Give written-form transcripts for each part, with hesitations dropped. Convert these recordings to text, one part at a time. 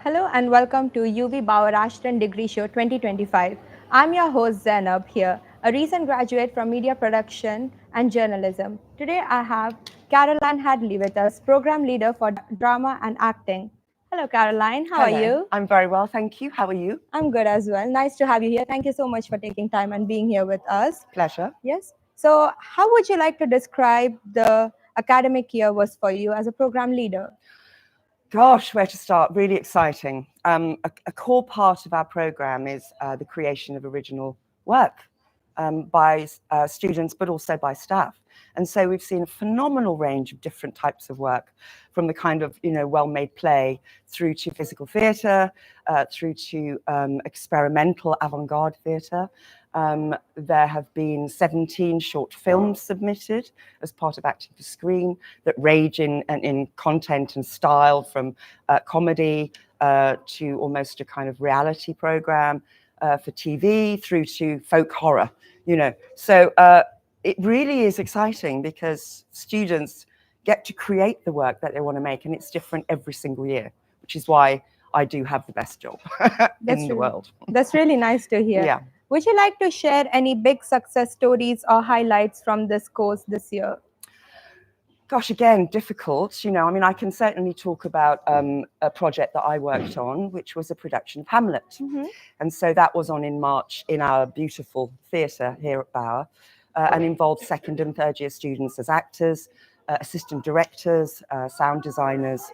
Hello and welcome to UWE Bauer Ashton Degree Show 2025. I'm your host Zainab here, a recent graduate from media production and journalism. Today I have Caroline Hadley with us, program leader for drama and acting. Hello Caroline, how are Hello, you? I'm very well, thank you. How are you? I'm good as well. Nice to have you here. Thank you so much for taking time and being here with us. Pleasure. Yes. So, how would you like to describe the academic year was for you as a program leader? Gosh, where to start? Really exciting. A core part of our program is the creation of original work by students, but also by staff. And so we've seen a phenomenal range of different types of work, from the kind of well-made play through to physical theatre, through to experimental avant-garde theatre. There have been 17 short films submitted as part of Acting for Screen that range in content and style, from comedy to almost a kind of reality program for TV, through to folk horror. So it really is exciting because students get to create the work that they want to make, and it's different every single year, which is why I do have the best job in the world. That's really nice to hear. Yeah. Would you like to share any big success stories or highlights from this course this year? Gosh, again, difficult. I can certainly talk about a project that I worked on, which was a production of Hamlet. Mm-hmm. And so that was on in March in our beautiful theatre here at Bauer, and involved second and third year students as actors, assistant directors, sound designers,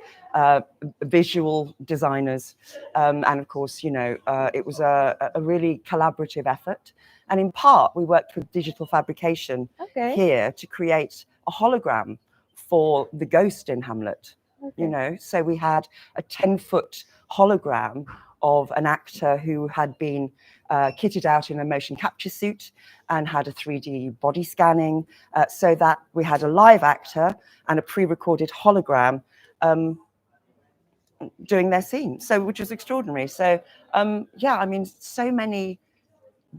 visual designers. And of course, it was a really collaborative effort. And in part, we worked with digital fabrication here to create a hologram for the ghost in Hamlet. So we had a 10-foot hologram of an actor who had been kitted out in a motion capture suit and had a 3D body scanning, so that we had a live actor and a pre-recorded hologram doing their scene, which was extraordinary. So so many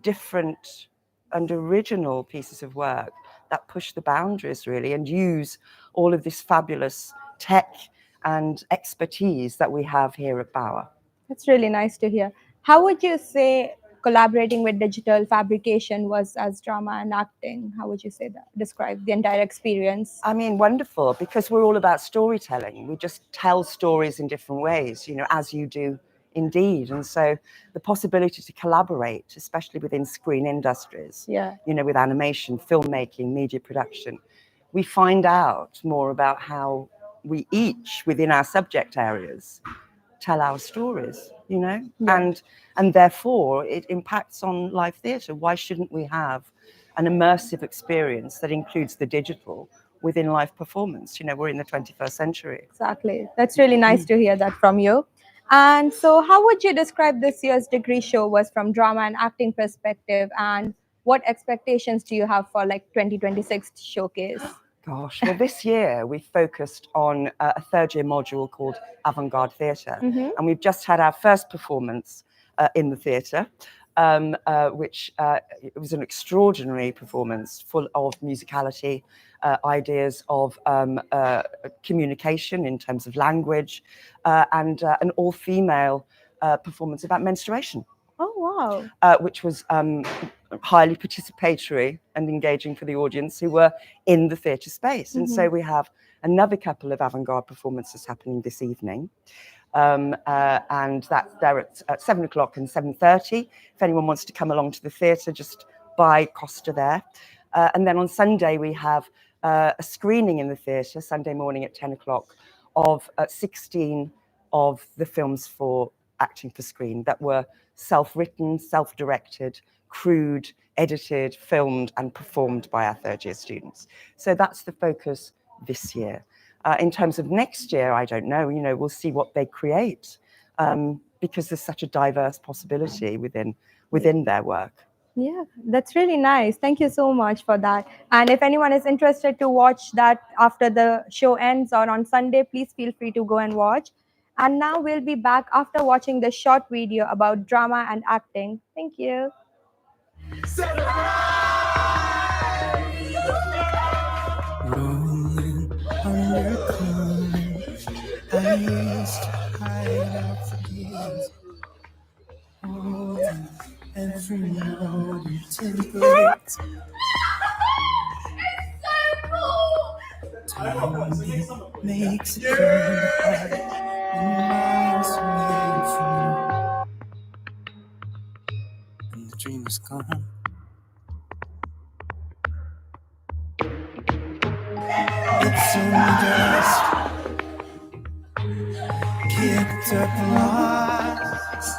different and original pieces of work that push the boundaries really and use all of this fabulous tech and expertise that we have here at Bauer. That's really nice to hear. How would you say collaborating with digital fabrication was as drama and acting? How would you say that? Describe the entire experience. Wonderful, because we're all about storytelling. We just tell stories in different ways, as you do indeed. And so the possibility to collaborate, especially within screen industries, with animation, filmmaking, media production, we find out more about how we each, within our subject areas, tell our stories, and therefore it impacts on live theatre. Why shouldn't we have an immersive experience that includes the digital within live performance? We're in the 21st century. Exactly. That's really nice to hear that from you. And so how would you describe this year's degree show was from drama and acting perspective, and what expectations do you have for 2026 showcase? Gosh, well, this year we focused on a third year module called Avant-Garde Theatre. And we've just had our first performance in the theatre, which it was an extraordinary performance full of musicality, ideas of communication in terms of language, and an all-female performance about menstruation. Oh, wow. Which was highly participatory and engaging for the audience who were in the theatre space. And so we have another couple of avant-garde performances happening this evening. And they're at 7 o'clock and 7:30. If anyone wants to come along to the theatre, just buy Costa there. And then on Sunday, we have a screening in the theatre, Sunday morning at 10 o'clock, of 16 of the films for Acting for Screen that were self-written, self-directed, crewed, edited, filmed and performed by our third year students. So that's the focus this year. In terms of next year, I don't know, we'll see what they create, because there's such a diverse possibility within their work. Yeah, that's really nice. Thank you so much for that. And if anyone is interested to watch that after the show ends or on Sunday, please feel free to go and watch. And now we'll be back after watching the short video about drama and acting. Thank you. Rolling undercover, I used to hide out for you. stars. Holding every note until it breaks. Time makes it cold hard when miles away from you, and the dream is gone. It's only dust, kicked up and lost,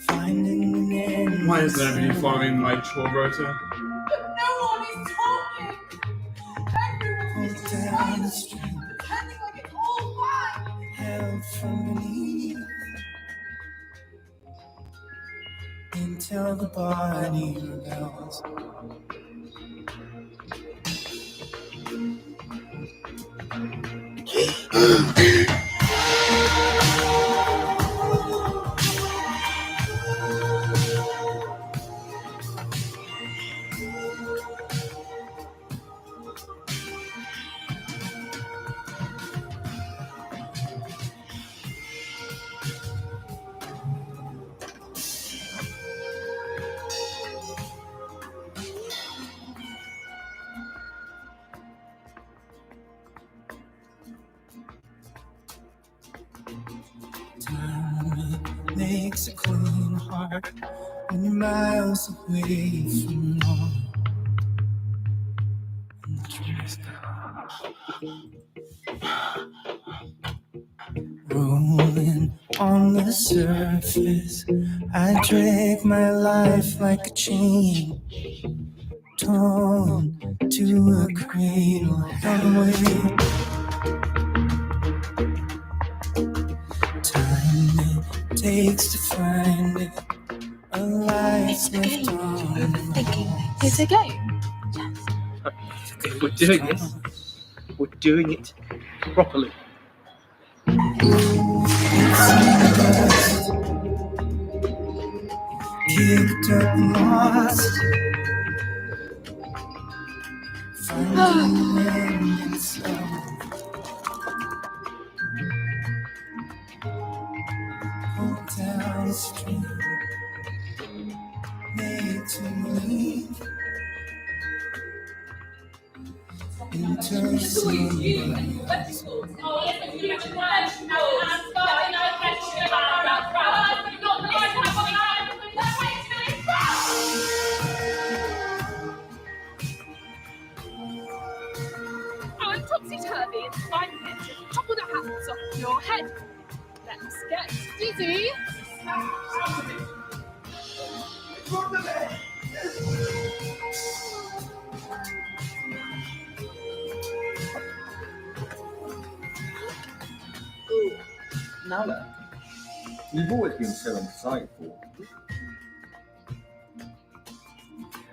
finding an end. Why is nobody following my tour rota? No one is talking. Everyone's just Down the street, pretending like it's all fine. held from beneath until the body rebels. Time makes a clean heart when you're miles away from home. And the dream is gone. Rolling on the surface, I drag my life like a chain, torn to a cradle held away. Time it takes to find it, a life's left on. Thinking it's a game. We're doing this. We're doing it properly. Kicked up and lost, finding an end in slow. Pulled down the street, made to believe into somebody else. I'm topsy-turvy and finding it to topple the hats off your head. Let's get dizzy. Nala, you've always been so insightful.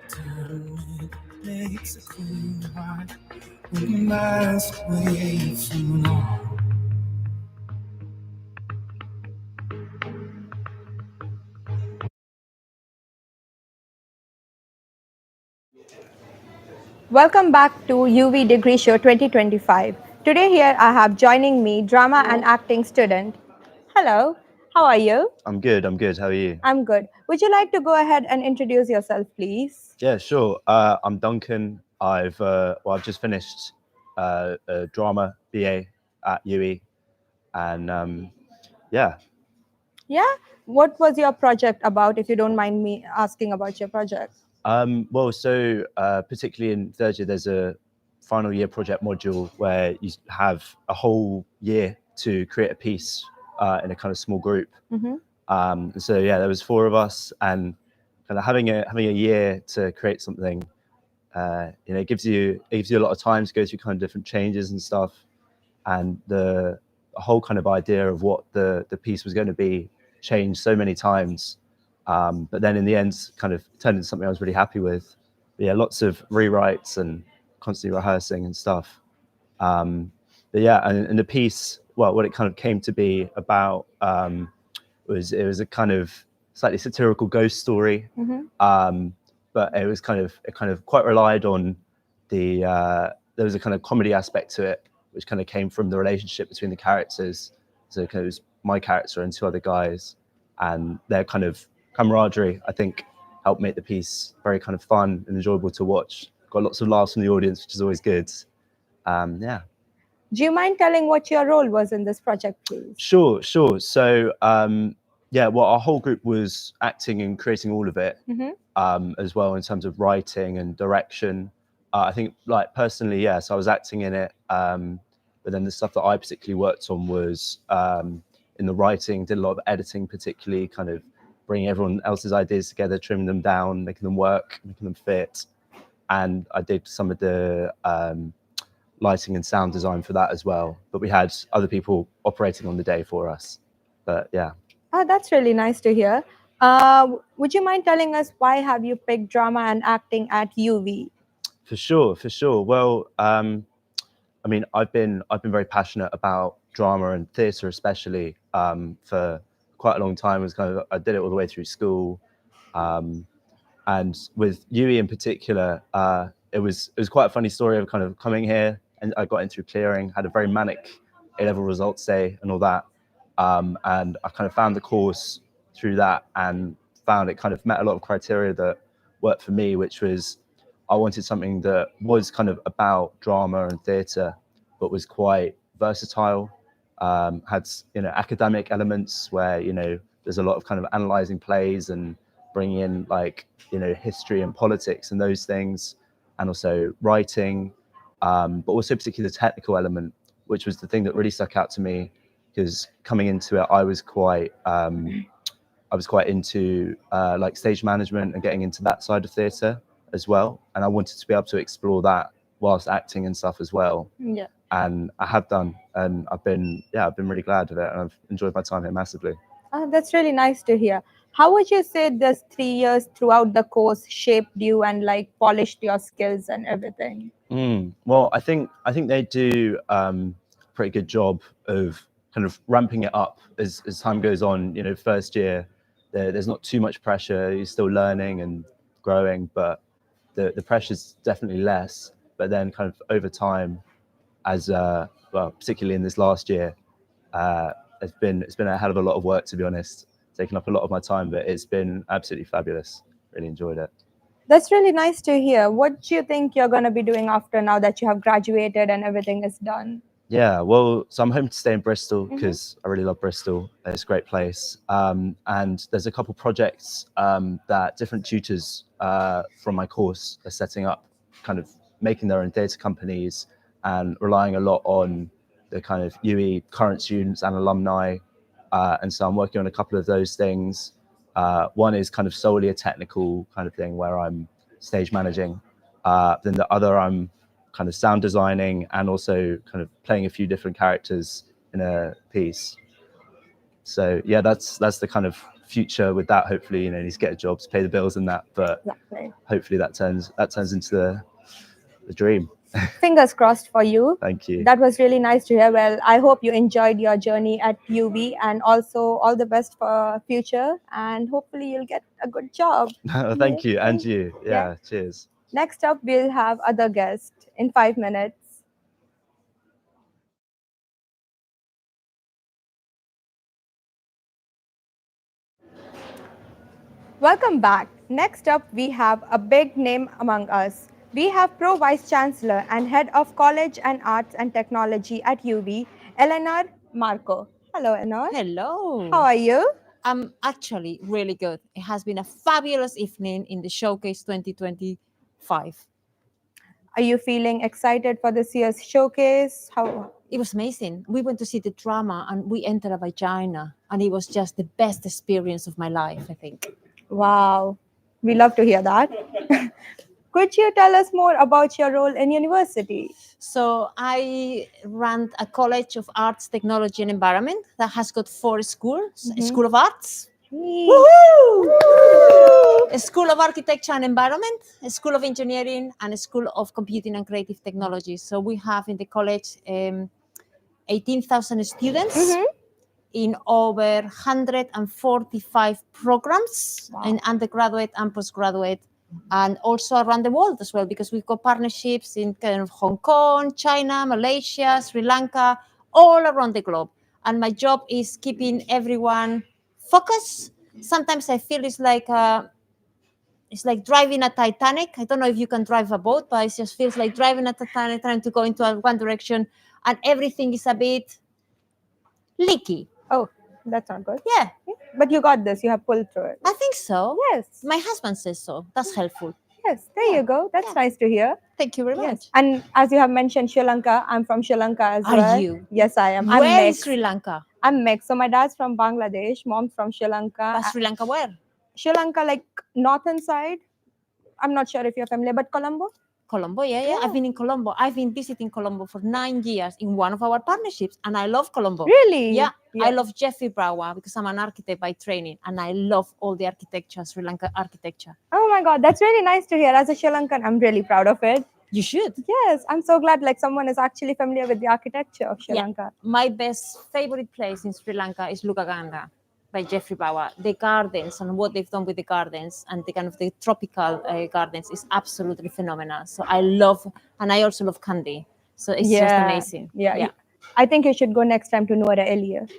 Time it makes a clean heart when you're miles away from home. Welcome back to UWE Degree Show 2025. Today here I have joining me drama and acting student. Hello, how are you? I'm good. How are you? I'm good. Would you like to go ahead and introduce yourself, please? Yeah, sure. I'm Duncan. I've just finished a drama BA at UWE, and yeah. Yeah? What was your project about, if you don't mind me asking about your project? Particularly in third year, there's a final year project module where you have a whole year to create a piece in a kind of small group. Mm-hmm. So yeah, there was 4 of us, and kind of having a year to create something, it gives you a lot of time to go through kind of different changes and stuff, and the whole kind of idea of what the piece was going to be changed so many times. But then in the end, kind of turned into something I was really happy with. But yeah, lots of rewrites and constantly rehearsing and stuff. But yeah, and the piece, well, what it kind of came to be about was a kind of slightly satirical ghost story. Mm-hmm. But it kind of quite relied on there was a kind of comedy aspect to it, which kind of came from the relationship between the characters. So it kind of was my character and two other guys, and their kind of camaraderie, I think, helped make the piece very kind of fun and enjoyable to watch. Got lots of laughs from the audience, which is always good. Yeah. Do you mind telling what your role was in this project, please? Sure. So, yeah, well, our whole group was acting and creating all of it, as well in terms of writing and direction. I think, like personally, yes, I was acting in it, but then the stuff that I particularly worked on was in the writing. Did a lot of editing, particularly kind of bringing everyone else's ideas together, trimming them down, making them work, making them fit, and I did some of the lighting and sound design for that as well. But we had other people operating on the day for us. But yeah. Oh, that's really nice to hear. Would you mind telling us why have you picked drama and acting at UWE? For sure. Well, I mean, I've been very passionate about drama and theatre, especially for quite a long time. It was kind of, I did it all the way through school, and with UWE in particular, it was quite a funny story of kind of coming here, and I got in through clearing, had a very manic A-level results day and all that, and I kind of found the course through that and found it kind of met a lot of criteria that worked for me, which was I wanted something that was kind of about drama and theatre, but was quite versatile, had, you know, academic elements where, you know, there's a lot of kind of analysing plays and bringing in, like, you know, history and politics and those things, and also writing, but also particularly the technical element, which was the thing that really stuck out to me, because coming into it, I was quite into like stage management and getting into that side of theatre as well, and I wanted to be able to explore that whilst acting and stuff as well. Yeah. And I have done, and I've been really glad of it, and I've enjoyed my time here massively. Oh, that's really nice to hear. How would you say this 3 years throughout the course shaped you and like polished your skills and everything? Well, I think they do a pretty good job of kind of ramping it up as time goes on. You know, first year, there's not too much pressure. You're still learning and growing, but the pressure's definitely less. But then kind of over time, as well, particularly in this last year, it's been a hell of a lot of work, to be honest, taking up a lot of my time, but it's been absolutely fabulous. Really enjoyed it. That's really nice to hear. What do you think you're going to be doing after now that you have graduated and everything is done? Yeah, well, so I'm home to stay in Bristol because I really love Bristol. It's a great place. And there's a couple projects that different tutors from my course are setting up, kind of making their own theatre companies and relying a lot on the kind of UWE current students and alumni. And so I'm working on a couple of those things. One is kind of solely a technical kind of thing where I'm stage managing. Then the other, I'm kind of sound designing and also kind of playing a few different characters in a piece. So yeah, that's the kind of future with that. Hopefully, you know, you need to get a job to pay the bills and that, but Exactly. hopefully that turns into the dream. Fingers crossed for you. Thank you. That was really nice to hear. Well, I hope you enjoyed your journey at UWE and also all the best for future, and hopefully you'll get a good job. Thank you, and you. Yeah. Yeah, cheers. Next up, we'll have other guests in 5 minutes. Welcome back. Next up, we have a big name among us. We have Pro Vice Chancellor and Head of College and Arts and Technology at UWE, Eleanor Marco. Hello, Eleanor. Hello. How are you? I'm actually really good. It has been a fabulous evening in the Showcase 2025. Are you feeling excited for this year's showcase? How? It was amazing. We went to see the drama and we entered a vagina, and it was just the best experience of my life, I think. Wow, we love to hear that. Could you tell us more about your role in university? So I ran a College of Arts, Technology and Environment that has got 4 schools: a School of Arts, a School of Architecture and Environment, a School of Engineering, and a School of Computing and Creative Technology. So we have in the college 18,000 students in over 145 programs in undergraduate and postgraduate, and also around the world as well, because we've got partnerships in kind of Hong Kong, China, Malaysia, Sri Lanka, all around the globe. and my job is keeping everyone focused. Sometimes I feel it's like driving a Titanic. I don't know if you can drive a boat, but it just feels like driving a Titanic, trying to go into one direction, and everything is a bit leaky. Oh, that's not good. Yeah, But you got this. You have pulled through it. I think so. Yes. My husband says so. That's helpful. Yes. There you go. That's nice to hear. Thank you very Yes. much. And as you have mentioned Sri Lanka, I'm from Sri Lanka as Are well. you? Yes, I am. I'm Where is mixed. Sri Lanka? I'm mixed. So my dad's from Bangladesh, mom's from Sri Lanka. But Sri Lanka where? Sri Lanka, like northern side. I'm not sure if you're familiar, but Colombo. Colombo, yeah. I've been in Colombo. I've been visiting Colombo for 9 years in one of our partnerships, and I love Colombo. Really? Yeah. I love Jeffrey Brawa because I'm an architect by training, and I love all the architecture, Sri Lanka architecture. Oh my God, that's really nice to hear. As a Sri Lankan, I'm really proud of it. You should. Yes, I'm so glad like someone is actually familiar with the architecture of Sri Lanka. My favorite place in Sri Lanka is Lugaganga by Jeffrey Bawa. The gardens and what they've done with the gardens and the kind of the tropical gardens is absolutely phenomenal. So I love, and I also love Kandy. So it's just amazing. Yeah. I think you should go next time to Nuara Eliya.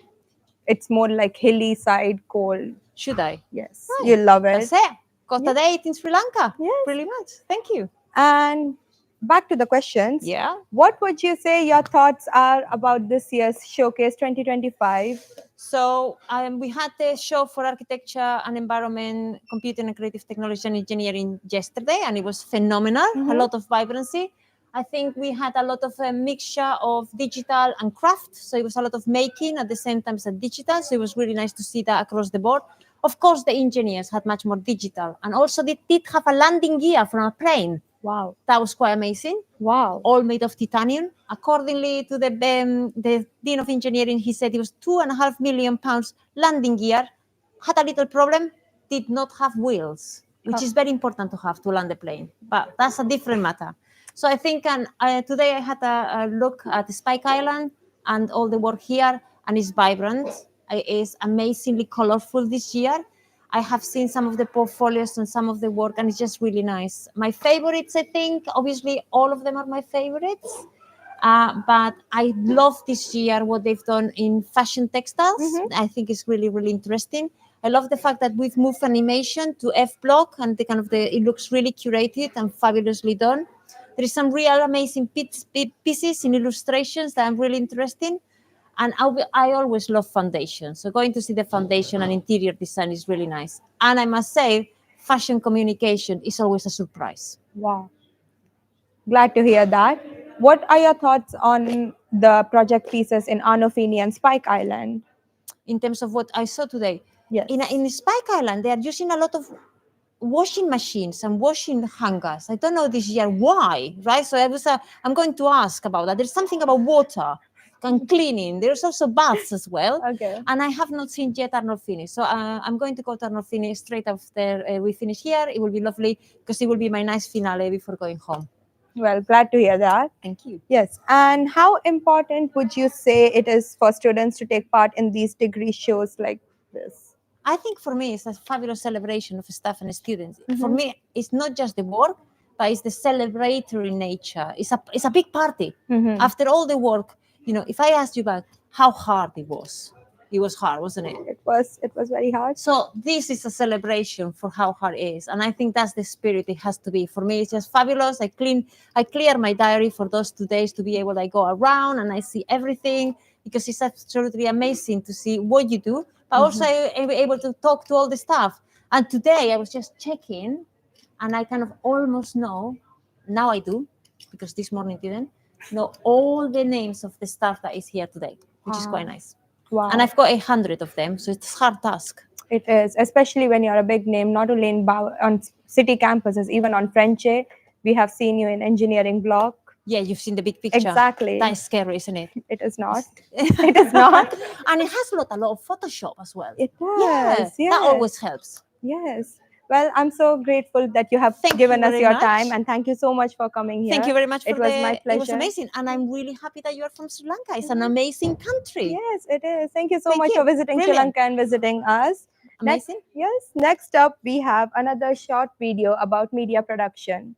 It's more like hilly side, cold. Should I? Yes. Right. You'll love it. That's it. Got a date in Sri Lanka. Yes. Really much. Thank you. And back to the questions. Yeah. What would you say your thoughts are about this year's Showcase 2025? So we had the show for architecture and environment, computing and creative technology and engineering yesterday, and it was phenomenal. A lot of vibrancy. I think we had a lot of a mixture of digital and craft. So it was a lot of making at the same time as digital. So it was really nice to see that across the board. Of course, the engineers had much more digital, and also they did have a landing gear from a plane. Wow. That was quite amazing. Wow. All made of titanium. Accordingly to the Dean of Engineering, he said it was £2.5 million landing gear. Had a little problem, did not have wheels, which is very important to have to land a plane. But that's a different matter. So I think today I had a look at Spike Island and all the work here, and it's vibrant. It's amazingly colorful this year. I have seen some of the portfolios and some of the work, and it's just really nice. My favorites, I think, obviously, all of them are my favorites. But I love this year what they've done in fashion textiles. I think it's really, really interesting. I love the fact that we've moved animation to F block, and it looks really curated and fabulously done. There is some real amazing pieces in illustrations that I'm really interested in. And I always love foundation. So going to see the foundation and interior design is really nice. And I must say, fashion communication is always a surprise. Wow. Glad to hear that. What are your thoughts on the project pieces in Arnolfini and Spike Island? In terms of what I saw today, Yes. In Spike Island, they are using a lot of washing machines and washing hangers. I don't know this year why, right? So I'm going to ask about that. There's something about water and cleaning. There's also baths as well. Okay. And I have not seen yet Arnolfini. So I'm going to go to Arnolfini straight after we finish here. It will be lovely because it will be my nice finale before going home. Well, glad to hear that. Thank you. Yes. And how important would you say it is for students to take part in these degree shows like this? I think for me, it's a fabulous celebration of staff and students. For me, it's not just the work, but it's the celebratory nature. It's a big party. After all the work, if I asked you back how hard it was hard, wasn't it? It was very hard. So this is a celebration for how hard it is. And I think that's the spirit it has to be. For me, it's just fabulous. I clear my diary for those 2 days to be able to go around and I see everything, because it's absolutely amazing to see what you do, but also I'm able to talk to all the staff. And today I was just checking, and I kind of almost know, now I do, because this morning didn't, know all the names of the staff that is here today, which is quite nice. Wow. And I've got 100 of them, so it's a hard task. It is, especially when you're a big name, not only on city campuses, even on French. We have seen you in engineering block. Yeah, you've seen the big picture. Exactly. That is scary, isn't it? It is not. It is not. And it has a lot of Photoshop as well. It does. Yeah, that always helps. Yes. Well, I'm so grateful that you have given us your time, and thank you so much for coming here. Thank you very much. It was my pleasure. It was amazing, and I'm really happy that you are from Sri Lanka. It's an amazing country. Yes, it is. Thank you so much for visiting Sri Lanka and visiting us. Amazing. Next up, we have another short video about media production.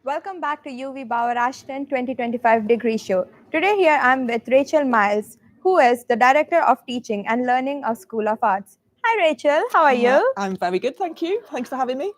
Welcome back to UWE Bauer Ashton 2025 Degree Show. Today here I'm with Rachel Miles, who is the Director of Teaching and Learning of School of Arts. Hi Rachel, how are you? I'm very good, thank you. Thanks for having me.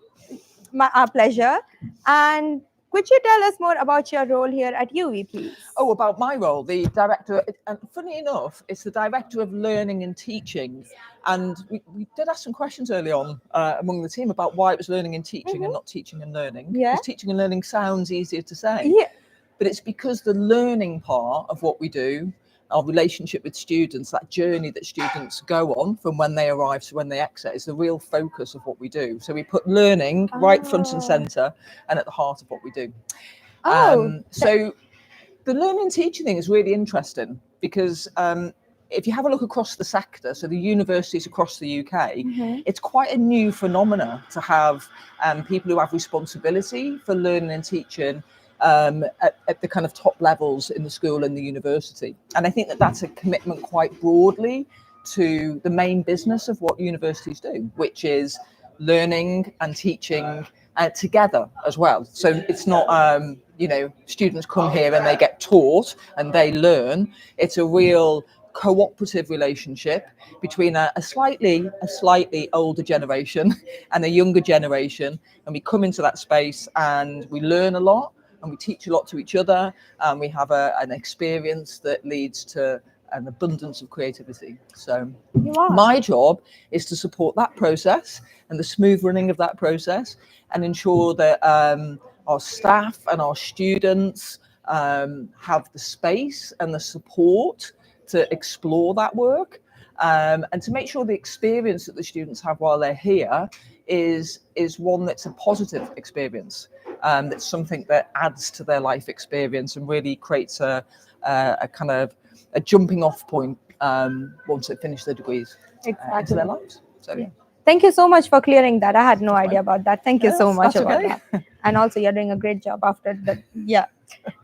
Our pleasure. And could you tell us more about your role here at UWE, please? Oh, about my role, the director, and funny enough, it's the Director of Learning and Teaching. And we did ask some questions early on among the team about why it was learning and teaching and not teaching and learning. Yeah. Because teaching and learning sounds easier to say. Yeah. But it's because the learning part of what we do, our relationship with students, that journey that students go on from when they arrive to when they exit, is the real focus of what we do. So we put learning right front and centre and at the heart of what we do. So the learning and teaching thing is really interesting because if you have a look across the sector, so the universities across the UK, it's quite a new phenomena to have people who have responsibility for learning and teaching at the kind of top levels in the school and the university. And I think that that's a commitment quite broadly to the main business of what universities do, which is learning and teaching together as well. So it's not, students come here and they get taught and they learn. It's a real cooperative relationship between a slightly older generation and a younger generation. And we come into that space and we learn a lot and we teach a lot to each other. And we have an experience that leads to an abundance of creativity. So my job is to support that process and the smooth running of that process and ensure that our staff and our students have the space and the support to explore that work and to make sure the experience that the students have while they're here is one that's a positive experience. That's something that adds to their life experience and really creates a kind of a jumping off point once they finish their degrees into their lives. So yeah. Thank you so much for clearing that. I had no idea about that. Thank you so much that's about okay. that. And also you're doing a great job after that. Yeah.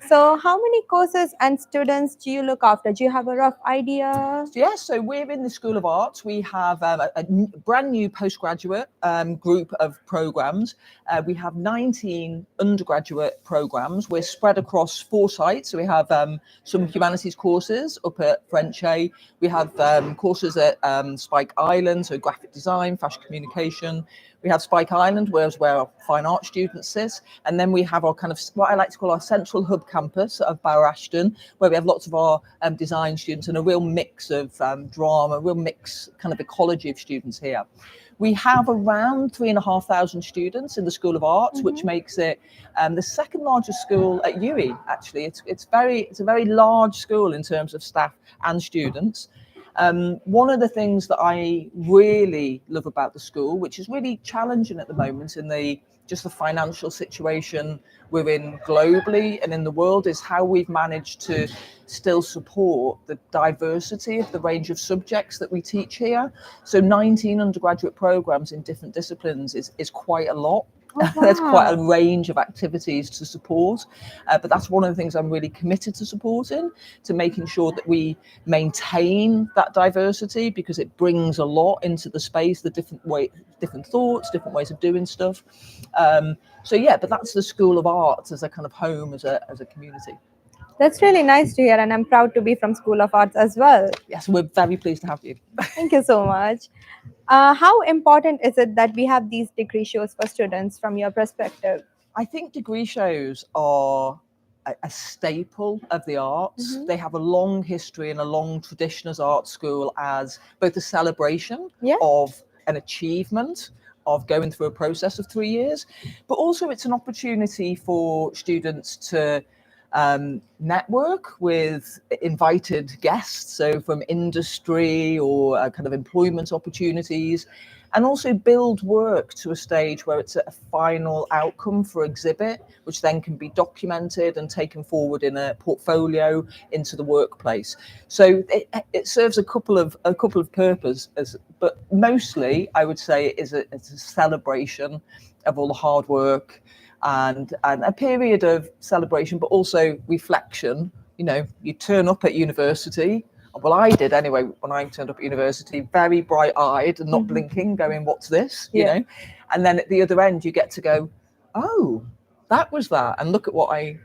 So, how many courses and students do you look after? Do you have a rough idea? Yeah, so we're in the School of Arts. We have a brand new postgraduate group of programs. We have 19 undergraduate programs. We're spread across 4 sites. So we have some humanities courses up at French A. We have courses at Spike Island, so graphic design, fashion communication. We have Spike Island, where our fine art students sit. And then we have our kind of, what I like to call our central hub campus of Bower Ashton, where we have lots of our design students and a real mix of drama, a real mix kind of ecology of students here. We have around 3,500 students in the School of Arts, which makes it the second largest school at UWE, actually. It's a very large school in terms of staff and students. One of the things that I really love about the school, which is really challenging at the moment in the financial situation we're in globally and in the world, is how we've managed to still support the diversity of the range of subjects that we teach here. So 19 undergraduate programs in different disciplines is quite a lot. Oh, wow. There's quite a range of activities to support, but that's one of the things I'm really committed to supporting, to making sure that we maintain that diversity, because it brings a lot into the space, the different thoughts, different ways of doing stuff. So yeah, but that's the School of Arts as a kind of home, as a community. That's really nice to hear, and I'm proud to be from School of Arts as well. Yes, we're very pleased to have you. Thank you so much. How important is it that we have these degree shows for students from your perspective? I think degree shows are a staple of the arts. They have a long history and a long tradition as art school, as both a celebration of an achievement, of going through a process of 3 years, but also it's an opportunity for students to network with invited guests, so from industry or kind of employment opportunities, and also build work to a stage where it's a final outcome for exhibit, which then can be documented and taken forward in a portfolio into the workplace. So it serves a couple of purposes, but mostly I would say it's a celebration of all the hard work and a period of celebration, but also reflection. You know, you turn up at university. Well, I did anyway, when I turned up at university, very bright-eyed and not blinking, going, what's this? You know? And then at the other end, you get to go, oh, that was that. And look at what I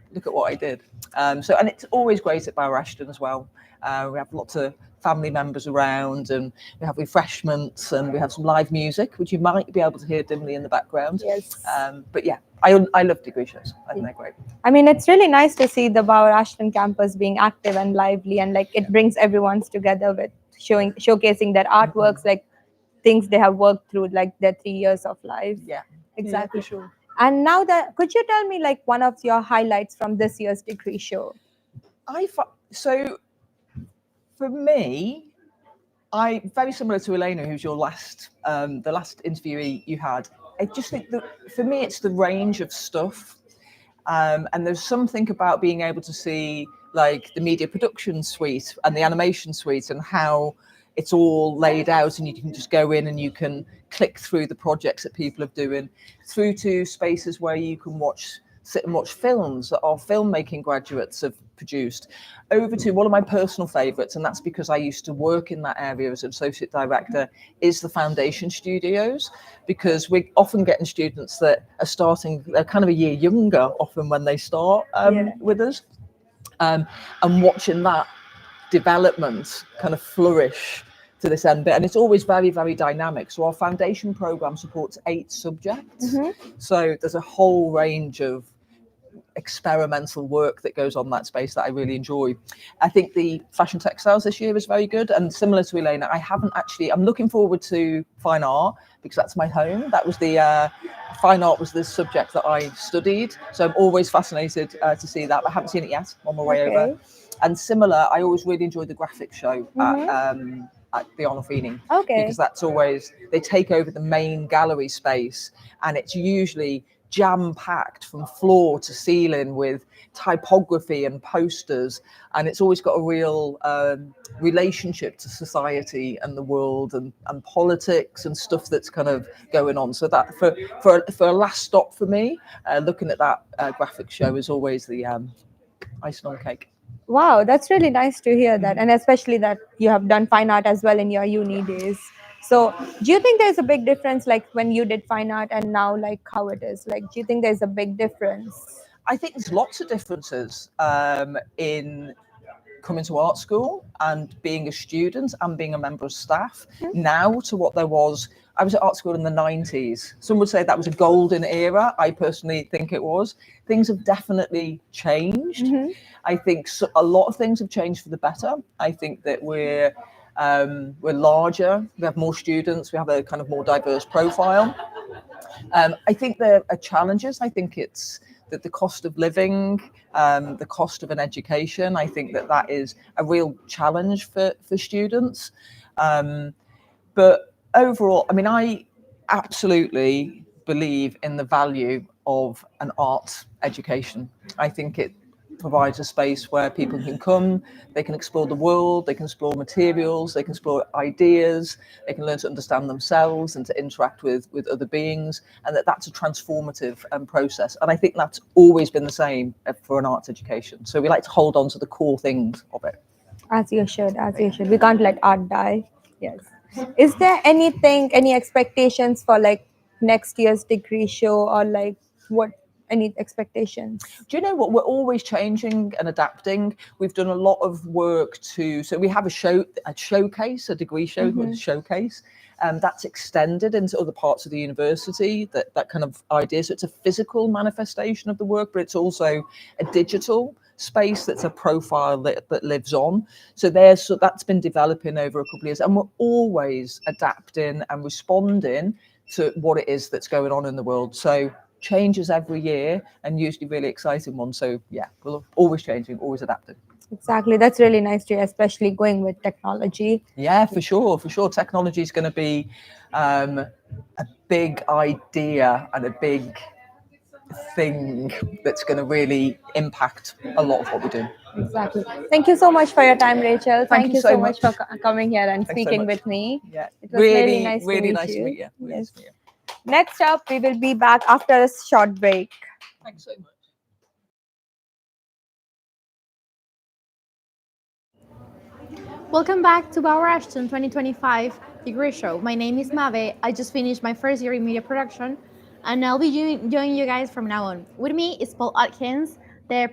did. And it's always great at Bower Ashton as well. We have lots of family members around, and we have refreshments, and we have some live music, which you might be able to hear dimly in the background. Yes. But yeah, I love degree shows. I think they're great. I mean, it's really nice to see the Bower Ashton campus being active and lively, and like it brings everyone together with showcasing their artworks, like things they have worked through, like their 3 years of life. Yeah, exactly. Yeah, for sure. And now could you tell me like one of your highlights from this year's degree show? So for me, very similar to Elena, who's your the last interviewee you had. I just think that for me, it's the range of stuff. And there's something about being able to see like the media production suite and the animation suite and how it's all laid out, and you can just go in and you can click through the projects that people are doing, through to spaces where you can sit and watch films that our filmmaking graduates have produced, over to one of my personal favourites, and that's because I used to work in that area as an associate director, is the foundation studios, because we're often getting students that are starting, they're kind of a year younger often when they start with us, and watching that development kind of flourish to this end bit, and it's always very, very dynamic. So our foundation program supports 8 subjects, so there's a whole range of experimental work that goes on that space that I really enjoy. I think the fashion textiles this year is very good, and similar to Elena, I'm looking forward to fine art, because that's my home. That was fine art was the subject that I studied, so I'm always fascinated to see that. I haven't seen it yet, on my way over. And similar, I always really enjoy the graphic show at the Onofini, because that's always, they take over the main gallery space, and it's usually jam-packed from floor to ceiling with typography and posters, and it's always got a real relationship to society and the world and politics and stuff that's kind of going on. So that for a last stop for me, looking at that graphic show is always the icing on the cake. Wow, that's really nice to hear that, and especially that you have done fine art as well in your uni days. So, do you think there's a big difference, like when you did fine art and now, like how it is? Like, do you think there's a big difference? I think there's lots of differences in coming to art school and being a student and being a member of staff now to what there was. I was at art school in the 90s. Some would say that was a golden era. I personally think it was. Things have definitely changed. I think a lot of things have changed for the better. I think that we're larger, we have more students, we have a kind of more diverse profile. I think there are challenges. I think it's that the cost of living, the cost of an education, I think that is a real challenge for students. But overall, I mean, I absolutely believe in the value of an art education. I think it provides a space where people can come, they can explore the world, they can explore materials, they can explore ideas, they can learn to understand themselves and to interact with other beings, and that's a transformative process. And I think that's always been the same for an arts education. So we like to hold on to the core things of it. As you should, as you should. We can't let art die. Yes. Is there anything, any expectations for like next year's degree show, or like what? Any expectations? Do you know what? We're always changing and adapting. We've done a lot of work so we have a showcase, a degree show, a showcase, and that's extended into other parts of the university, that kind of idea. So it's a physical manifestation of the work, but it's also a digital space that's a profile that lives on. So that's been developing over a couple of years, and we're always adapting and responding to what it is that's going on in the world. So changes every year, and usually really exciting ones. So yeah, we're always changing, always adapting. Exactly, that's really nice to hear, especially going with technology. Yeah, for sure. Technology is going to be a big idea and a big thing that's going to really impact a lot of what we do. Exactly. Thank you so much for your time, Rachel. Thank you so much for coming here and Thanks so speaking much. with me. Yeah, it was really nice to meet nice you. to meet you. Really Yes. nice to meet you. Next up, we will be back after a short break. Thanks so much. Welcome back to Bauer Ashton 2025 degree show. My name is Mave. I just finished my first year in media production, and I'll be joining you guys from now on. With me is Paul Atkins, the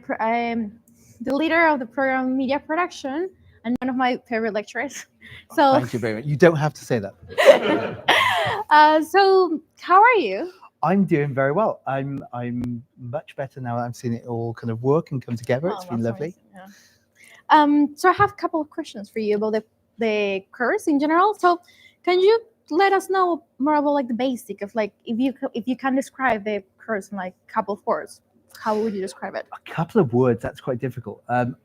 leader of the program Media Production, and one of my favorite lecturers. So thank you very much. You don't have to say that. So how are you? I'm doing very well. I'm much better now. I'm seeing it all kind of work and come together. It's been lovely. Amazing, yeah. So I have a couple of questions for you about the course in general. So can you let us know more about like the basic of like if you can describe the course in like a couple of words? How would you describe it? A couple of words, that's quite difficult.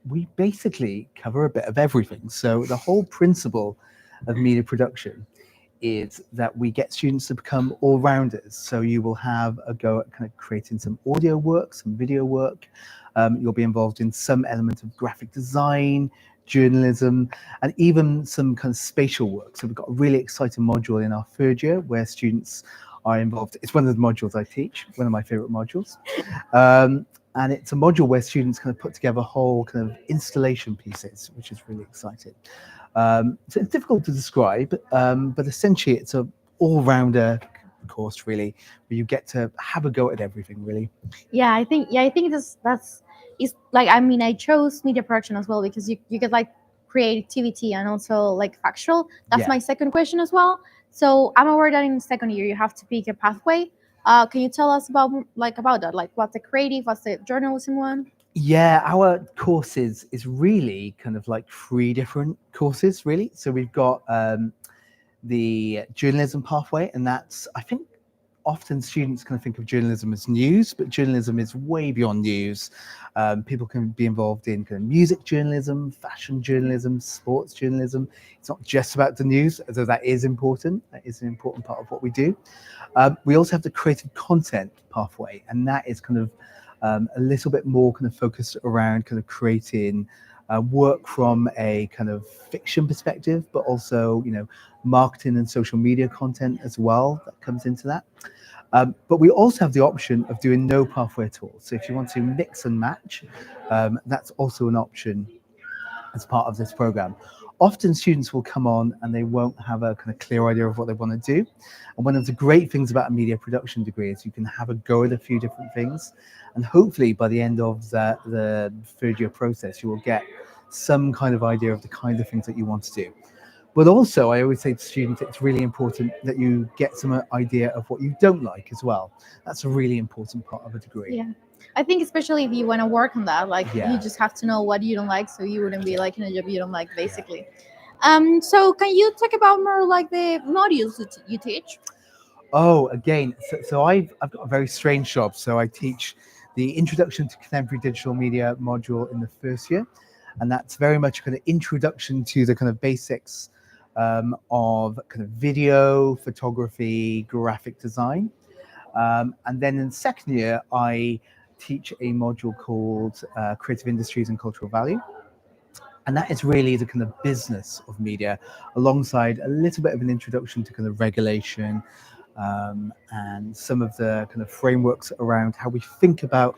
We basically cover a bit of everything. So the whole principle of media production is that we get students to become all-rounders. So you will have a go at kind of creating some audio work, some video work. You'll be involved in some element of graphic design, journalism, and even some kind of spatial work. So we've got a really exciting module in our third year where students are involved. It's one of the modules I teach, one of my favorite modules. And it's a module where students kind of put together whole kind of installation pieces, which is really exciting. So it's difficult to describe, but essentially it's a all-rounder course, really, where you get to have a go at everything, really. Yeah, I think that's like, I mean, I chose media production as well because you get like creativity and also like factual. That's my second question as well. So I'm aware that in second year you have to pick a pathway. Can you tell us about that? Like what's the creative, what's the journalism one? Yeah, our courses is really kind of like 3 different courses, really. So we've got the journalism pathway, and that's, I think, often students kind of think of journalism as news, but journalism is way beyond news. People can be involved in kind of music journalism, fashion journalism, sports journalism. It's not just about the news, although that is important. That is an important part of what we do. We also have the creative content pathway, and that is kind of a little bit more kind of focused around kind of creating work from a kind of fiction perspective, but also, you know, marketing and social media content as well that comes into that. But we also have the option of doing no pathway at all. So if you want to mix and match, that's also an option as part of this program. Often students will come on and they won't have a kind of clear idea of what they want to do. And one of the great things about a media production degree is you can have a go at a few different things. And hopefully by the end of the third year process, you will get some kind of idea of the kind of things that you want to do. But also, I always say to students, it's really important that you get some idea of what you don't like as well. That's a really important part of a degree. Yeah. I think especially if you want to work on that, like Yeah. you just have to know what you don't like, so you wouldn't be like in a job you don't like, basically. So can you talk about more like the modules that you teach? Oh, again, so I've got a very strange job. So I teach the Introduction to Contemporary Digital Media module in the first year, and that's very much a kind of introduction to the kind of basics of kind of video, photography, graphic design. And then in the second year, I teach a module called Creative Industries and Cultural Value. And that is really the kind of business of media, alongside a little bit of an introduction to kind of regulation and some of the kind of frameworks around how we think about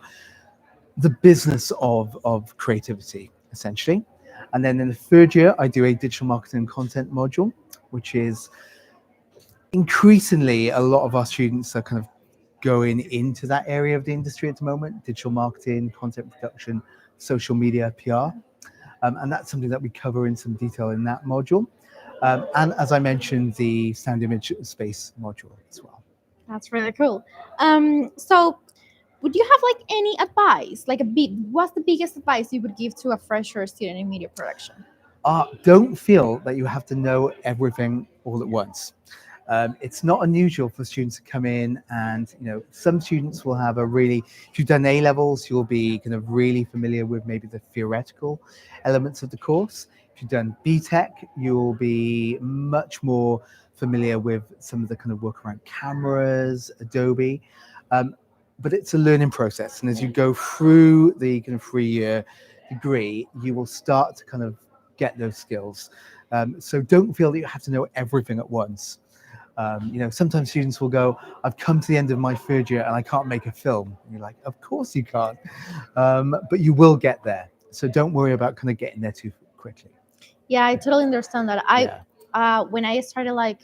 the business of creativity, essentially. And then in the third year, I do a digital marketing and content module, which is increasingly a lot of our students are kind of going into that area of the industry at the moment: digital marketing, content production, social media, PR. And that's something that we cover in some detail in that module. And as I mentioned, the sound image space module as well. That's really cool. So would you have like any advice, like what's the biggest advice you would give to a fresher student in media production? Don't feel that you have to know everything all at once. It's not unusual for students to come in and, you know, some students will have if you've done A levels, you'll be kind of really familiar with maybe the theoretical elements of the course. If you've done BTech, you'll be much more familiar with some of the kind of work around cameras, Adobe. But it's a learning process. And as you go through the kind of 3-year degree, you will start to kind of get those skills. So don't feel that you have to know everything at once. You know, sometimes students will go, I've come to the end of my third year and I can't make a film. And you're like, of course you can't. But you will get there. So don't worry about kind of getting there too quickly. Yeah, I totally understand that. When I started like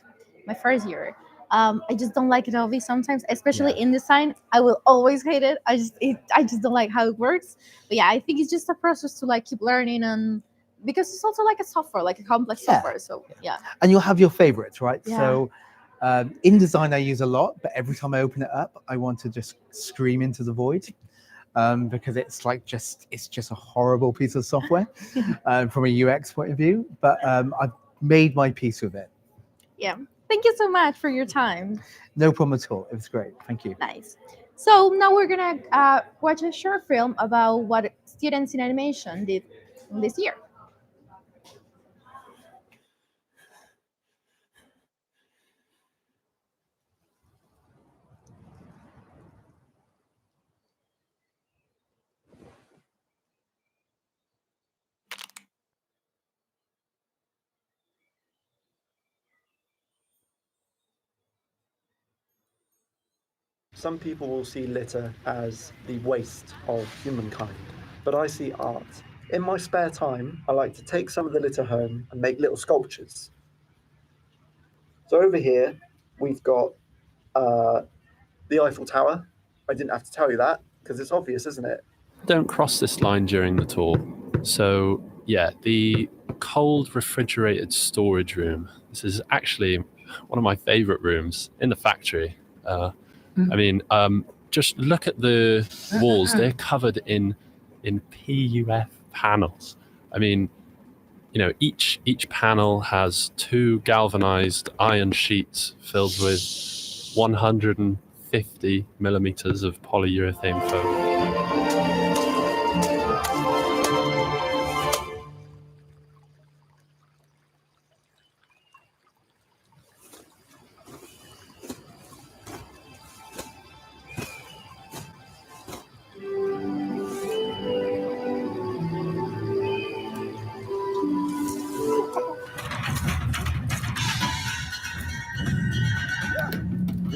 my first year, I just don't like Adobe sometimes, especially in design. I will always hate it. I just don't like how it works. But yeah, I think it's just a process to like keep learning, and because it's also like a software, like a complex software. So yeah. And you'll have your favorites, right? Yeah. So InDesign I use a lot, but every time I open it up, I want to just scream into the void. Because it's just a horrible piece of software from a UX point of view. But I've made my peace with it. Yeah. Thank you so much for your time. No problem at all. It was great. Thank you. Nice. So now we're gonna watch a short film about what students in animation did this year. Some people will see litter as the waste of humankind, but I see art. In my spare time, I like to take some of the litter home and make little sculptures. So over here, we've got the Eiffel Tower. I didn't have to tell you that because it's obvious, isn't it? Don't cross this line during the tour. So yeah, the cold refrigerated storage room. This is actually one of my favorite rooms in the factory. I mean, just look at the walls. They're covered in PUF panels. I mean, you know, each panel has 2 galvanized iron sheets filled with 150 millimeters of polyurethane foam.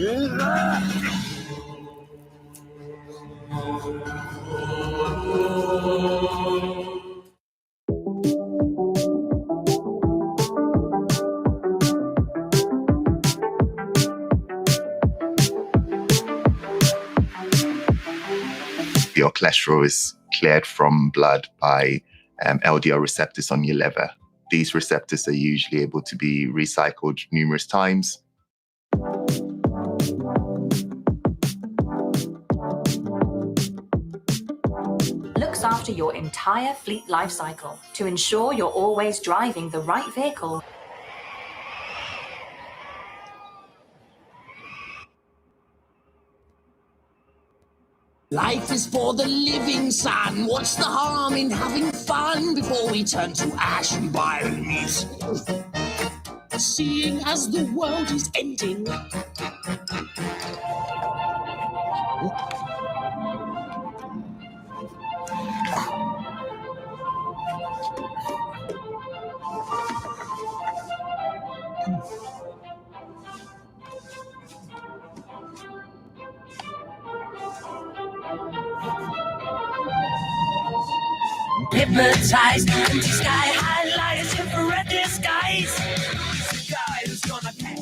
Your cholesterol is cleared from blood by LDL receptors on your liver. These receptors are usually able to be recycled numerous times. Looks after your entire fleet life cycle to ensure you're always driving the right vehicle. Life is for the living, son. What's the harm in having fun before we turn to ash and bones? Seeing as the world is ending. Hypnotized, empty sky highlights, infrared disguise. He's the guy who's gonna pass.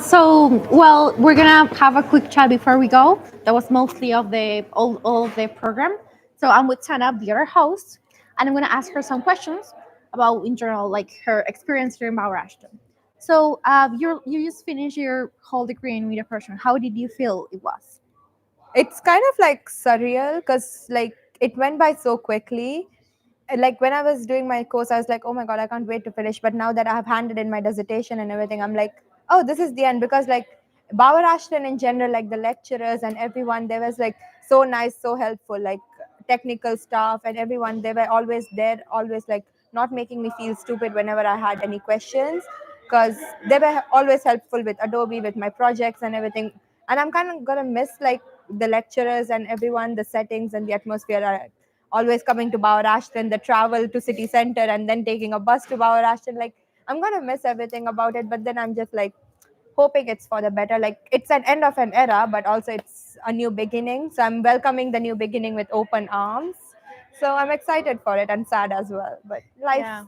Oh, well, we're gonna have a quick chat before we go. That was mostly of the all of the program. So I'm with Tana, the other host, and I'm gonna ask her some questions about in general, like her experience here in Mount Ashton. So you just finished your whole degree in media production. How did you feel it was? It's kind of like surreal because like it went by so quickly. Like when I was doing my course, I was like, oh my god, I can't wait to finish. But now that I have handed in my dissertation and everything, I'm like, oh, this is the end. Because like Bauer Ashton in general, like the lecturers and everyone, they was like so nice, so helpful, like technical staff and everyone, they were always there, always like not making me feel stupid whenever I had any questions, because they were always helpful with Adobe, with my projects and everything. And I'm kind of gonna miss like the lecturers and everyone, the settings and the atmosphere. Always coming to Bauer Ashton, the travel to city center and then taking a bus to Bauer Ashton. Like I'm gonna miss everything about it, but then I'm just like hoping it's for the better. Like it's an end of an era, but also it's a new beginning. So I'm welcoming the new beginning with open arms. So I'm excited for it and sad as well. But life,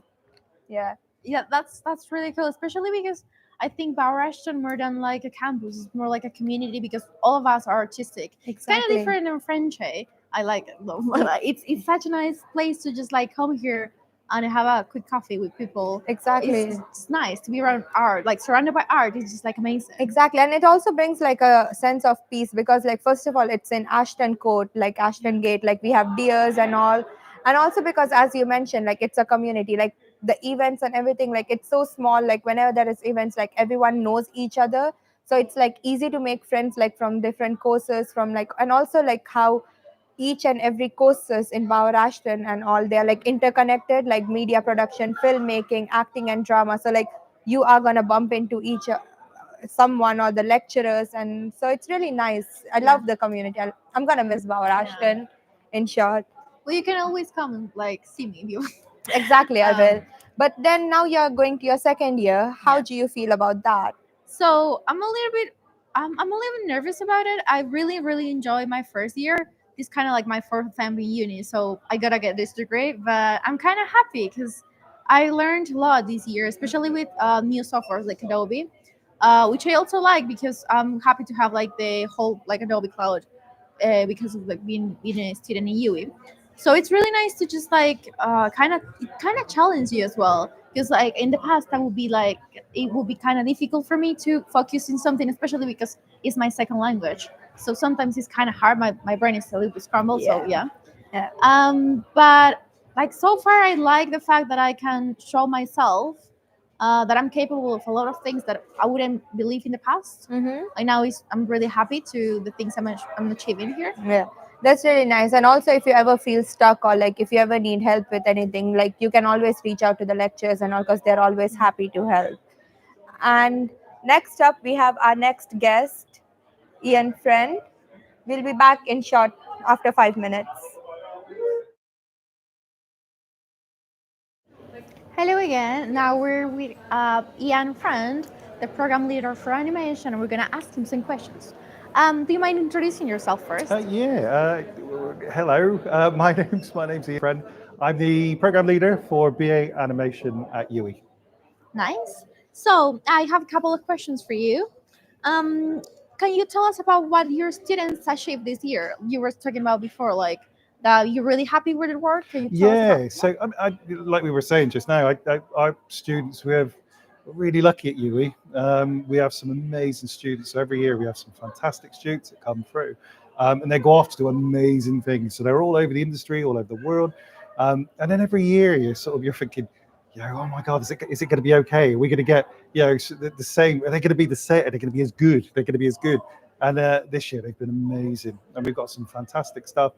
yeah. Yeah, that's really cool, especially because I think Bauer Ashton more than like a campus, it's more like a community because all of us are artistic. It's kind of different in French. I like it though. It's such a nice place to just like come here and have a quick coffee with people. Exactly. It's nice to be around art, like surrounded by art. It's just like amazing. Exactly, and it also brings like a sense of peace because like first of all it's in Ashton Court, like Ashton Gate, like we have deers and all, and also because as you mentioned, like it's a community, like the events and everything, like it's so small, like whenever there is events, like everyone knows each other, so it's like easy to make friends like from different courses, from like, and also like how each and every courses in Bauer Ashton and all, they're like interconnected, like media production, filmmaking, acting and drama. So like you are gonna bump into each someone or the lecturers, and so it's really nice. I love the community. I'm gonna miss Bauer Ashton, in short. Well, you can always come and like see me if you want. Exactly, I will. But then now you're going to your second year. How do you feel about that? So I'm a little bit nervous about it. I really enjoy my first year. It's kind of like my fourth time in uni, so I gotta get this degree. But I'm kind of happy because I learned a lot this year, especially with new softwares like Adobe, which I also like because I'm happy to have like the whole like Adobe Cloud because of like being a student in UWE. So it's really nice to just like kind of challenge you as well, because like in the past that would be like it would be kind of difficult for me to focus in something, especially because it's my second language. So sometimes it's kind of hard. My brain is a little bit scrambled. So yeah. But like so far, I like the fact that I can show myself that I'm capable of a lot of things that I wouldn't believe in the past. And now I'm really happy to the things I'm achieving here. Yeah, that's really nice. And also if you ever feel stuck or like if you ever need help with anything, like you can always reach out to the lecturers and all, because they're always happy to help. And next up we have our next guest, Ian Friend. We'll be back in short after 5 minutes. Hello again. Now we're with Ian Friend, the program leader for animation, and we're going to ask him some questions. Do you mind introducing yourself first? Hello. My name's Ian Friend. I'm the program leader for BA Animation at UWE. Nice. So I have a couple of questions for you. Can you tell us about what your students achieved this year? You were talking about before, like that you're really happy with their work. Can you tell us about So like we were saying just now, our students, we're really lucky at UWE. We have some amazing students. So every year we have some fantastic students that come through, and they go off to do amazing things. So they're all over the industry, all over the world, and then every year you're thinking, oh my God, is it going to be okay? Are we going to get the same? Are they going to be the same? Are they going to be as good? They're going to be as good. And this year they've been amazing, and we've got some fantastic stuff.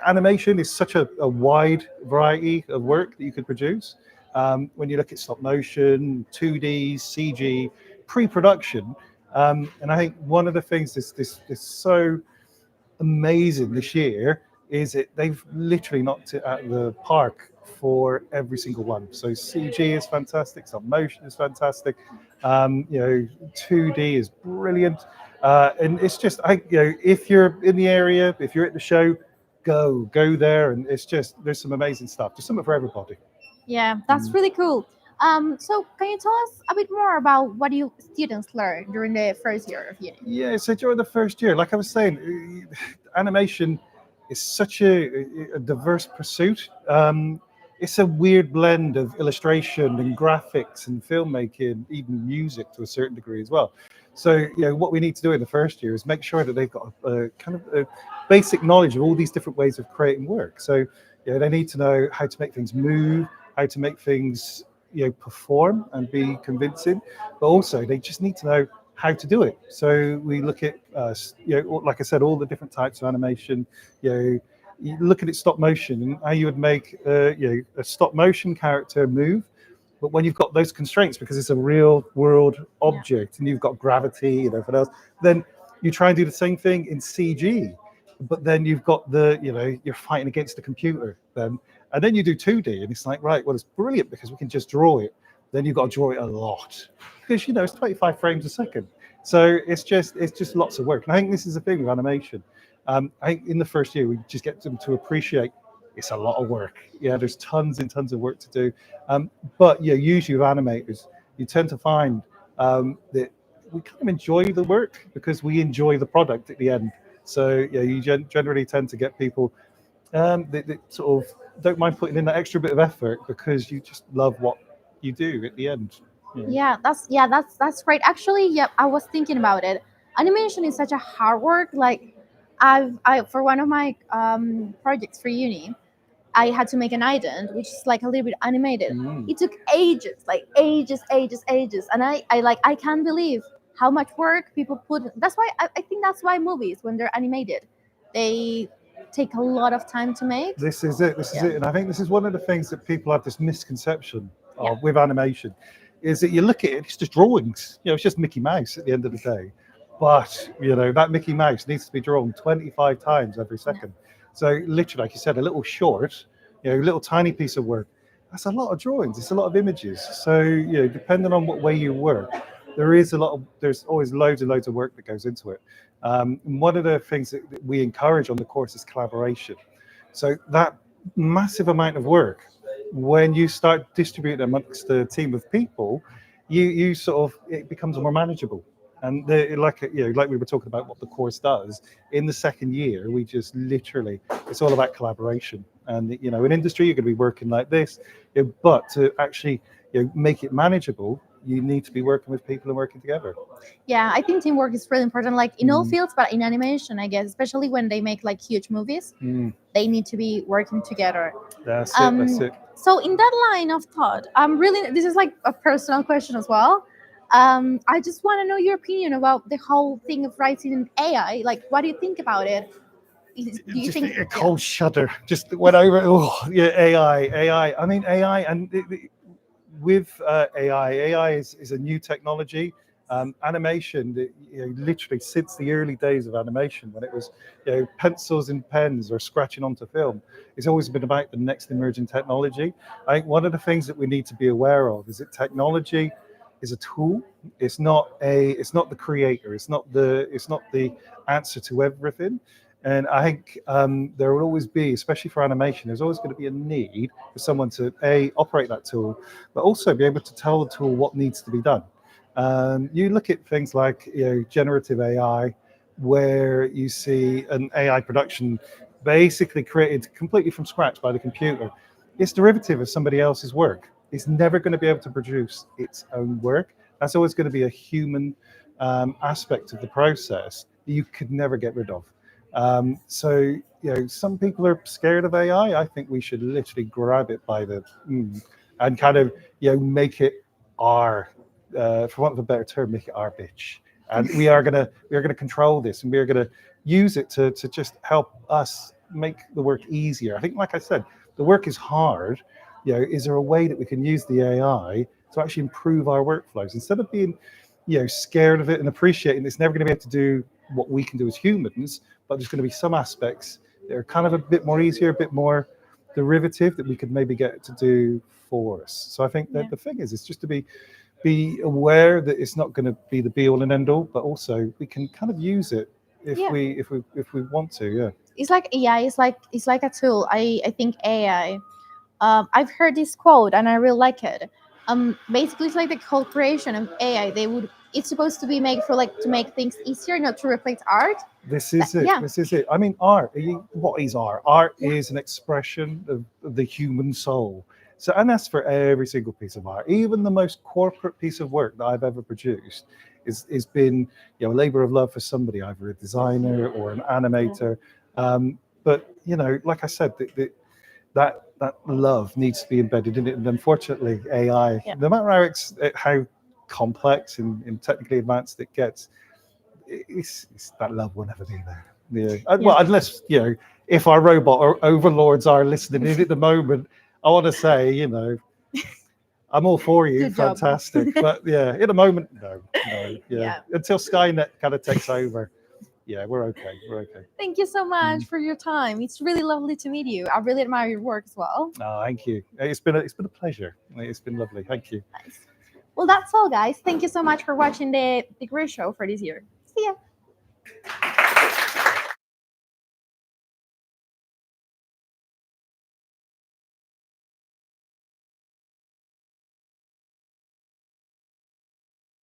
Animation is such a wide variety of work that you could produce. When you look at stop motion, 2D, CG, pre-production, and I think one of the things that's so amazing this year is they've literally knocked it out of the park for every single one. So CG is fantastic, stop motion is fantastic, 2D is brilliant, and it's just if you're in the area, if you're at the show, go there, and there's some amazing stuff. There's something for everybody. Yeah, that's really cool. So can you tell us a bit more about what you students learned during the first year of uni? Yeah, so during the first year, like I was saying, animation is such a diverse pursuit. It's a weird blend of illustration and graphics and filmmaking, even music to a certain degree as well. So, what we need to do in the first year is make sure that they've got a kind of a basic knowledge of all these different ways of creating work. So, they need to know how to make things move, how to make things perform and be convincing, but also they just need to know how to do it. So we look at like I said, all the different types of animation. You look at it stop motion and how you would make a stop motion character move, but when you've got those constraints because it's a real world object and you've got gravity and everything else, then you try and do the same thing in CG, but then you've got you're fighting against the computer then. And then you do 2D, and it's like, right, well, it's brilliant because we can just draw it. Then you've got to draw it a lot because it's 25 frames a second. So it's just lots of work. And I think this is the thing with animation. I think in the first year we just get them to appreciate it's a lot of work. There's tons and tons of work to do. But usually with animators, you tend to find that we kind of enjoy the work because we enjoy the product at the end. So you generally tend to get people that sort of don't mind putting in that extra bit of effort because you just love what you do at the end. Yeah, that's great. Actually, yeah, I was thinking about it. Animation is such a hard work. Like, I for one of my projects for uni, I had to make an ident, which is like a little bit animated. It took ages, like ages, and I can't believe how much work people put. That's why I think that's why movies, when they're animated, they take a lot of time to make. This is it. And I think this is one of the things that people have this misconception of with animation, is that you look at it, it's just drawings. It's just Mickey Mouse at the end of the day. But that Mickey Mouse needs to be drawn 25 times every second. So literally, like you said, a little short, a little tiny piece of work, that's a lot of drawings. It's a lot of images. So depending on what way you work, there's always loads and loads of work that goes into it. One of the things that we encourage on the course is collaboration. So that massive amount of work, when you start distributing amongst a team of people, you sort of, it becomes more manageable. And like we were talking about what the course does, in the second year, we just literally, it's all about collaboration. And in industry, you're going to be working like this, but to actually make it manageable, you need to be working with people and working together. Yeah, I think teamwork is really important, like in all fields, but in animation, I guess, especially when they make like huge movies, they need to be working together. That's it. So in that line of thought, this is like a personal question as well. I just want to know your opinion about the whole thing of writing in AI. Like, what do you think about it? Do you just think a cold shudder just went over? AI. I mean, AI, and with AI is a new technology. Animation, literally since the early days of animation, when it was pencils and pens or scratching onto film, it's always been about the next emerging technology. I think one of the things that we need to be aware of is that technology is a tool. It's not the creator. It's not the answer to everything. And I think there will always be, especially for animation, there's always going to be a need for someone to operate that tool, but also be able to tell the tool what needs to be done. You look at things like generative AI, where you see an AI production basically created completely from scratch by the computer. It's derivative of somebody else's work. It's never going to be able to produce its own work. That's always going to be a human aspect of the process that you could never get rid of. So some people are scared of AI. I think we should literally grab it by the and kind of make it our, for want of a better term, make it our bitch. And we are gonna control this, and we are gonna use it to just help us make the work easier. I think, like I said, the work is hard. Is there a way that we can use the AI to actually improve our workflows instead of being scared of it and appreciating it's never going to be able to do what we can do as humans, but there's going to be some aspects that are kind of a bit more easier, a bit more derivative that we could maybe get to do for us. So I think that the thing is just to be aware that it's not going to be the be all and end all, but also we can kind of use it if we want to. Yeah. It's like AI. It's like a tool. I think AI. I've heard this quote and I really like it. Basically, it's like the whole creation of AI. It's supposed to be made for to make things easier, not to reflect art. This is it. Yeah. This is it. I mean, art. What is art? Art is an expression of the human soul. So, and that's for every single piece of art. Even the most corporate piece of work that I've ever produced is been a labor of love for somebody, either a designer or an animator. But like I said, that love needs to be embedded in it. And unfortunately, AI, no matter how complex and technically advanced it gets, it's that love will never be there. Well, unless if our robot or overlords are listening in at the moment, I want to say I'm all for you. Good job. Fantastic. But in a moment, no. Until Skynet kind of takes over. Yeah, we're okay. We're okay. Thank you so much for your time. It's really lovely to meet you. I really admire your work as well. Oh, thank you. It's been a pleasure. It's been lovely. Thank you. Nice. Well, that's all, guys. Thank you so much for watching the Great Show for this year. See ya.